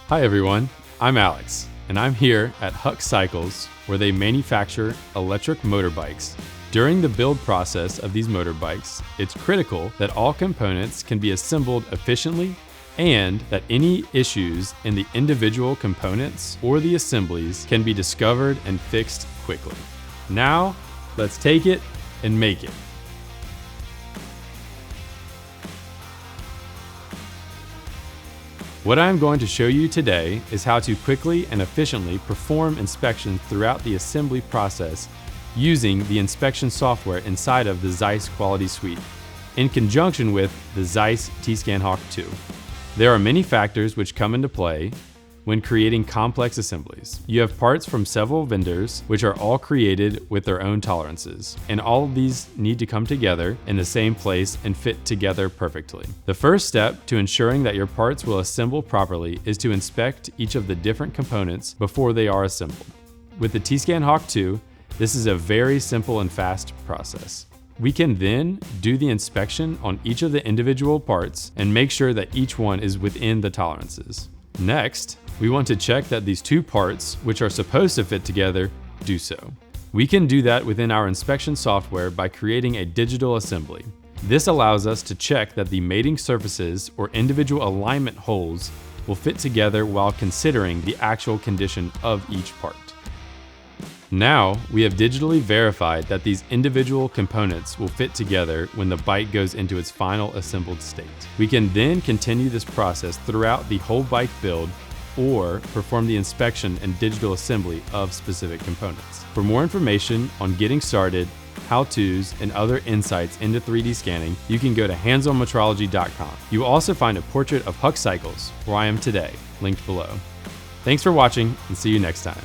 Hi everyone, I'm Alex, and I'm here at Huck Cycles, where they manufacture electric motorbikes. During the build process of these motorbikes, it's critical that all components can be assembled efficiently and that any issues in the individual components or the assemblies can be discovered and fixed quickly. Now, let's take it and make it. What I'm going to show you today is how to quickly and efficiently perform inspections throughout the assembly process using the inspection software inside of the ZEISS Quality Suite, in conjunction with the ZEISS T-SCAN How-Tos. There are many factors which come into play when creating complex assemblies. You have parts from several vendors which are all created with their own tolerances, and all of these need to come together in the same place and fit together perfectly. The first step to ensuring that your parts will assemble properly is to inspect each of the different components before they are assembled. With the T-SCAN How-Tos, this is a very simple and fast process. We can then do the inspection on each of the individual parts and make sure that each one is within the tolerances. Next, we want to check that these two parts, which are supposed to fit together, do so. We can do that within our inspection software by creating a digital assembly. This allows us to check that the mating surfaces or individual alignment holes will fit together while considering the actual condition of each part. Now, we have digitally verified that these individual components will fit together when the bike goes into its final assembled state. We can then continue this process throughout the whole bike build or perform the inspection and digital assembly of specific components. For more information on getting started, how-tos, and other insights into 3D scanning, you can go to handsonmetrology.com. You will also find a portrait of Huck Cycles, where I am today, linked below. Thanks for watching, and see you next time.